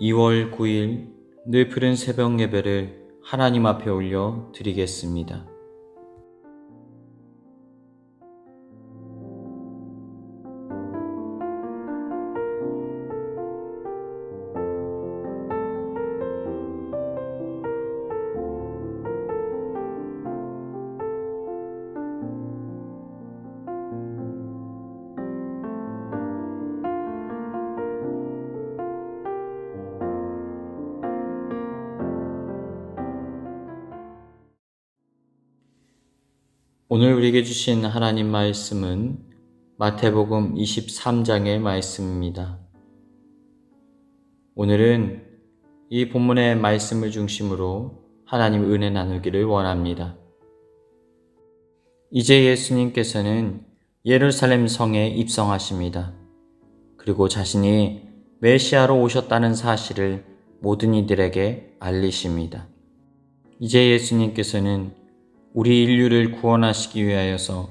2월 9일 늘 푸른 새벽 예배를 하나님 앞에 올려 드리겠습니다. 오늘 우리에게 주신 하나님 말씀은 마태복음 23장의 말씀입니다. 오늘은 이 본문의 말씀을 중심으로 하나님 은혜 나누기를 원합니다. 이제 예수님께서는 예루살렘 성에 입성하십니다. 그리고 자신이 메시아로 오셨다는 사실을 모든 이들에게 알리십니다. 이제 예수님께서는 우리 인류를 구원하시기 위하여서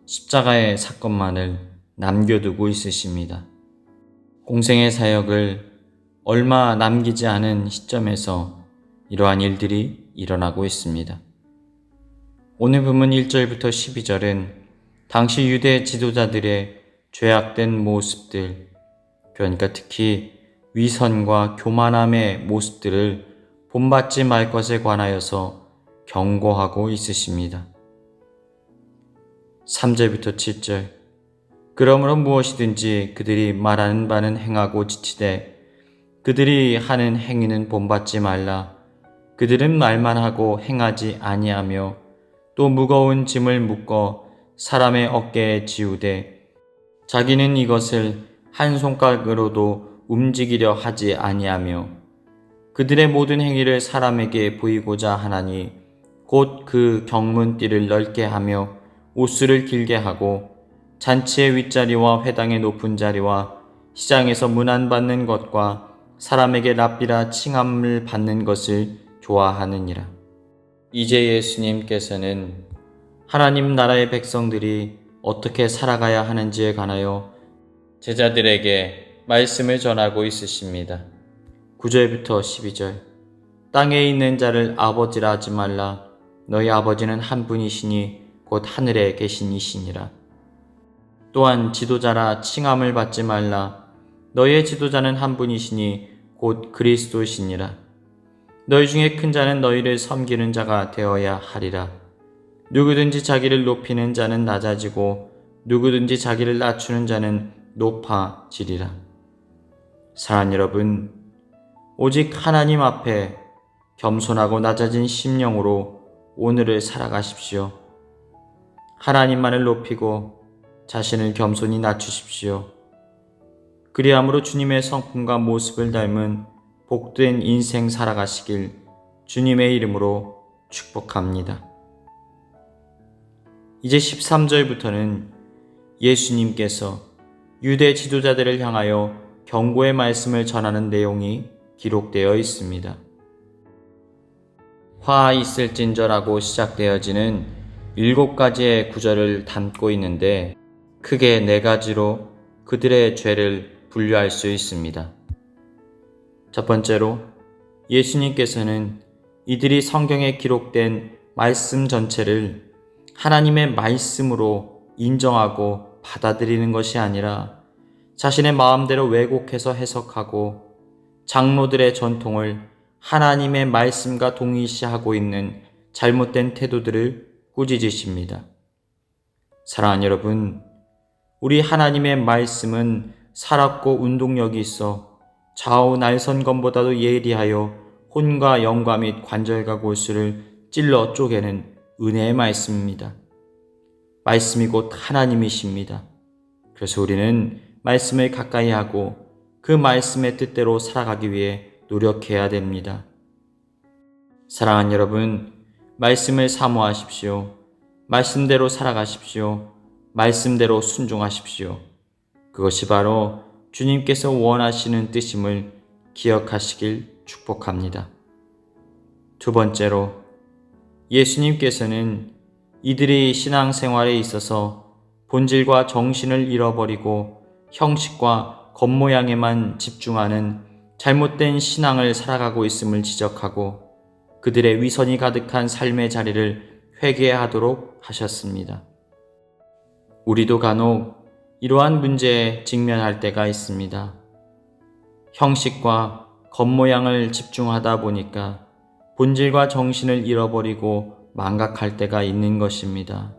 십자가의 사건만을 남겨두고 있으십니다. 공생의 사역을 얼마 남기지 않은 시점에서 이러한 일들이 일어나고 있습니다. 오늘 본문 1절부터 12절은 당시 유대 지도자들의 죄악된 모습들, 그러니까 특히 위선과 교만함의 모습들을 본받지 말 것에 관하여서 경고하고 있으십니다. 3절부터 7절 그러므로 무엇이든지 그들이 말하는 바는 행하고 지치되 그들이 하는 행위는 본받지 말라. 그들은 말만 하고 행하지 아니하며 또 무거운 짐을 묶어 사람의 어깨에 지우되 자기는 이것을 한 손가락으로도 움직이려 하지 아니하며 그들의 모든 행위를 사람에게 보이고자 하나니 곧 그 경문띠를 넓게 하며 옷수를 길게 하고 잔치의 윗자리와 회당의 높은 자리와 시장에서 문안받는 것과 사람에게 랍비라 칭함을 받는 것을 좋아하느니라. 이제 예수님께서는 하나님 나라의 백성들이 어떻게 살아가야 하는지에 관하여 제자들에게 말씀을 전하고 있으십니다. 9절부터 12절 땅에 있는 자를 아버지라 하지 말라. 너희 아버지는 한 분이시니 곧 하늘에 계신 이시니라. 또한 지도자라 칭함을 받지 말라. 너희의 지도자는 한 분이시니 곧 그리스도시니라. 너희 중에 큰 자는 너희를 섬기는 자가 되어야 하리라. 누구든지 자기를 높이는 자는 낮아지고 누구든지 자기를 낮추는 자는 높아지리라. 사랑하는 여러분, 오직 하나님 앞에 겸손하고 낮아진 심령으로 오늘을 살아가십시오. 하나님만을 높이고 자신을 겸손히 낮추십시오. 그리함으로 주님의 성품과 모습을 닮은 복된 인생 살아가시길 주님의 이름으로 축복합니다. 이제 13절부터는 예수님께서 유대 지도자들을 향하여 경고의 말씀을 전하는 내용이 기록되어 있습니다. 화 있을진저라고 시작되어지는 7가지의 구절을 담고 있는데 크게 4가지로 그들의 죄를 분류할 수 있습니다. 첫 번째로 예수님께서는 이들이 성경에 기록된 말씀 전체를 하나님의 말씀으로 인정하고 받아들이는 것이 아니라 자신의 마음대로 왜곡해서 해석하고 장로들의 전통을 하나님의 말씀과 동일시하고 있는 잘못된 태도들을 꾸짖으십니다. 사랑하는 여러분, 우리 하나님의 말씀은 살았고 운동력이 있어 좌우 날선검보다도 예리하여 혼과 영과 및 관절과 골수를 찔러 쪼개는 은혜의 말씀입니다. 말씀이 곧 하나님이십니다. 그래서 우리는 말씀을 가까이 하고 그 말씀의 뜻대로 살아가기 위해 노력해야 됩니다. 사랑하는 여러분, 말씀을 사모하십시오. 말씀대로 살아가십시오. 말씀대로 순종하십시오. 그것이 바로 주님께서 원하시는 뜻임을 기억하시길 축복합니다. 두 번째로 예수님께서는 이들이 신앙생활에 있어서 본질과 정신을 잃어버리고 형식과 겉모양에만 집중하는 잘못된 신앙을 살아가고 있음을 지적하고 그들의 위선이 가득한 삶의 자리를 회개하도록 하셨습니다. 우리도 간혹 이러한 문제에 직면할 때가 있습니다. 형식과 겉모양을 집중하다 보니까 본질과 정신을 잃어버리고 망각할 때가 있는 것입니다.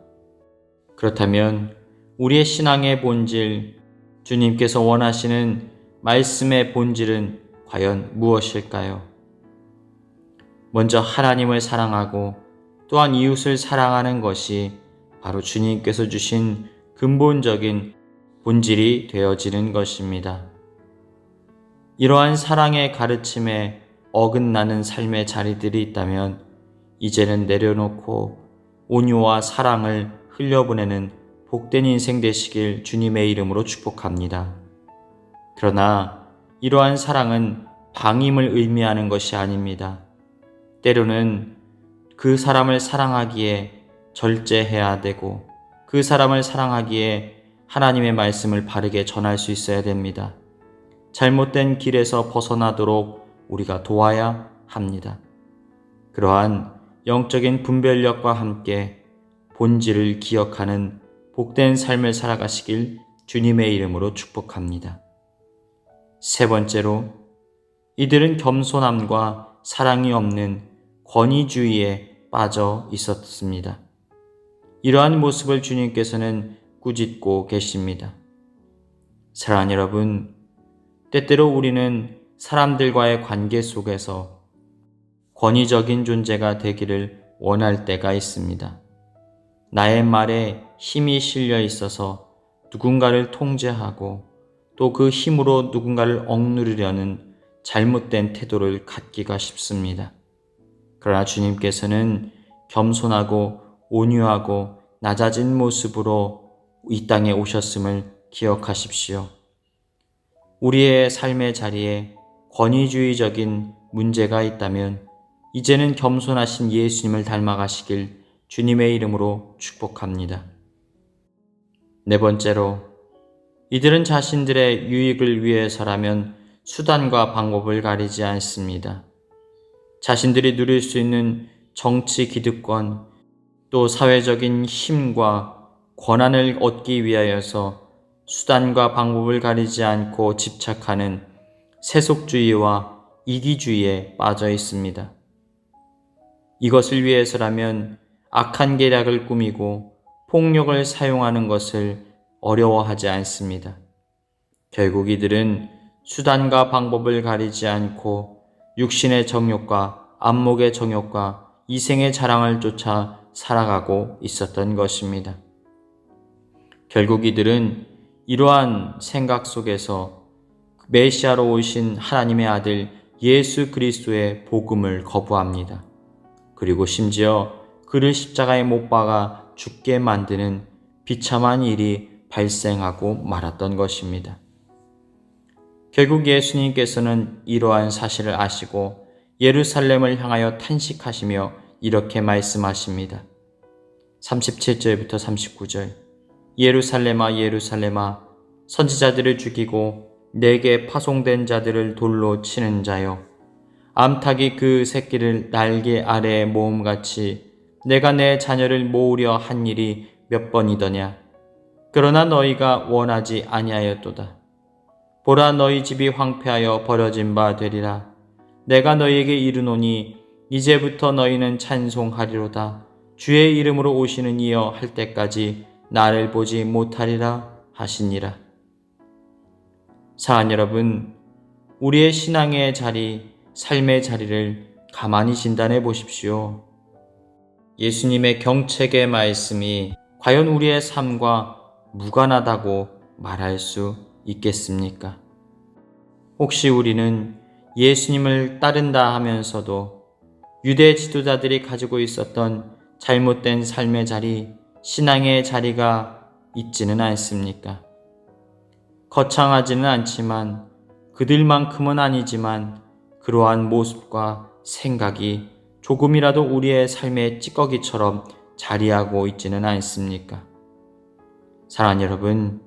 그렇다면 우리의 신앙의 본질, 주님께서 원하시는 말씀의 본질은 과연 무엇일까요? 먼저 하나님을 사랑하고 또한 이웃을 사랑하는 것이 바로 주님께서 주신 근본적인 본질이 되어지는 것입니다. 이러한 사랑의 가르침에 어긋나는 삶의 자리들이 있다면 이제는 내려놓고 온유와 사랑을 흘려보내는 복된 인생 되시길 주님의 이름으로 축복합니다. 그러나 이러한 사랑은 방임을 의미하는 것이 아닙니다. 때로는 그 사람을 사랑하기에 절제해야 되고 그 사람을 사랑하기에 하나님의 말씀을 바르게 전할 수 있어야 됩니다. 잘못된 길에서 벗어나도록 우리가 도와야 합니다. 그러한 영적인 분별력과 함께 본질을 기억하는 복된 삶을 살아가시길 주님의 이름으로 축복합니다. 세 번째로, 이들은 겸손함과 사랑이 없는 권위주의에 빠져 있었습니다. 이러한 모습을 주님께서는 꾸짖고 계십니다. 사랑하는 여러분, 때때로 우리는 사람들과의 관계 속에서 권위적인 존재가 되기를 원할 때가 있습니다. 나의 말에 힘이 실려 있어서 누군가를 통제하고 또 그 힘으로 누군가를 억누르려는 잘못된 태도를 갖기가 쉽습니다. 그러나 주님께서는 겸손하고 온유하고 낮아진 모습으로 이 땅에 오셨음을 기억하십시오. 우리의 삶의 자리에 권위주의적인 문제가 있다면 이제는 겸손하신 예수님을 닮아가시길 주님의 이름으로 축복합니다. 네 번째로, 이들은 자신들의 유익을 위해서라면 수단과 방법을 가리지 않습니다. 자신들이 누릴 수 있는 정치 기득권, 또 사회적인 힘과 권한을 얻기 위하여서 수단과 방법을 가리지 않고 집착하는 세속주의와 이기주의에 빠져 있습니다. 이것을 위해서라면 악한 계략을 꾸미고 폭력을 사용하는 것을 어려워하지 않습니다. 결국 이들은 수단과 방법을 가리지 않고 육신의 정욕과 안목의 정욕과 이생의 자랑을 쫓아 살아가고 있었던 것입니다. 결국 이들은 이러한 생각 속에서 메시아로 오신 하나님의 아들 예수 그리스도의 복음을 거부합니다. 그리고 심지어 그를 십자가에 못 박아 죽게 만드는 비참한 일이 발생하고 말았던 것입니다. 결국 예수님께서는 이러한 사실을 아시고 예루살렘을 향하여 탄식하시며 이렇게 말씀하십니다. 37절부터 39절. 예루살렘아 예루살렘아 선지자들을 죽이고 내게 파송된 자들을 돌로 치는 자여, 암탉이 그 새끼를 날개 아래에 모음같이 내가 내 자녀를 모으려 한 일이 몇 번이더냐. 그러나 너희가 원하지 아니하였도다. 보라, 너희 집이 황폐하여 버려진 바 되리라. 내가 너희에게 이르노니 이제부터 너희는 찬송하리로다. 주의 이름으로 오시는 이여 할 때까지 나를 보지 못하리라 하시니라. 사랑하는 여러분, 우리의 신앙의 자리, 삶의 자리를 가만히 진단해 보십시오. 예수님의 경책의 말씀이 과연 우리의 삶과 무관하다고 말할 수 있겠습니까? 혹시 우리는 예수님을 따른다 하면서도 유대 지도자들이 가지고 있었던 잘못된 삶의 자리, 신앙의 자리가 있지는 않습니까? 거창하지는 않지만 그들만큼은 아니지만 그러한 모습과 생각이 조금이라도 우리의 삶의 찌꺼기처럼 자리하고 있지는 않습니까? 사랑하는 여러분,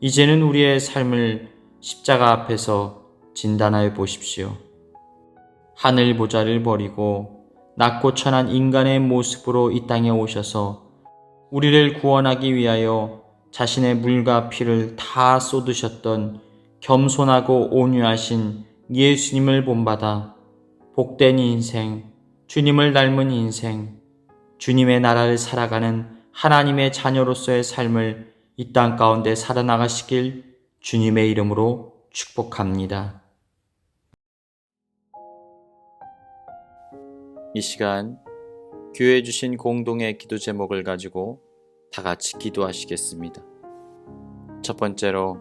이제는 우리의 삶을 십자가 앞에서 진단하여 보십시오. 하늘 보좌를 버리고 낮고 천한 인간의 모습으로 이 땅에 오셔서 우리를 구원하기 위하여 자신의 물과 피를 다 쏟으셨던 겸손하고 온유하신 예수님을 본받아 복된 인생, 주님을 닮은 인생, 주님의 나라를 살아가는 하나님의 자녀로서의 삶을 이 땅 가운데 살아나가시길 주님의 이름으로 축복합니다. 이 시간 교회에 주신 공동의 기도 제목을 가지고 다 같이 기도하시겠습니다. 첫 번째로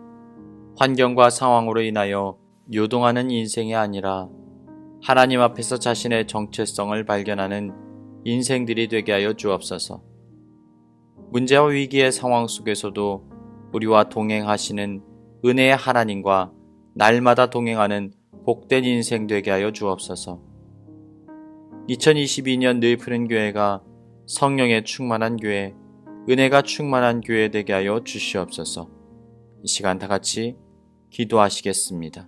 환경과 상황으로 인하여 요동하는 인생이 아니라 하나님 앞에서 자신의 정체성을 발견하는 인생들이 되게 하여 주옵소서. 문제와 위기의 상황 속에서도 우리와 동행하시는 은혜의 하나님과 날마다 동행하는 복된 인생 되게 하여 주옵소서. 2022년 늘 푸른 교회가 성령에 충만한 교회, 은혜가 충만한 교회 되게 하여 주시옵소서. 이 시간 다 같이 기도하시겠습니다.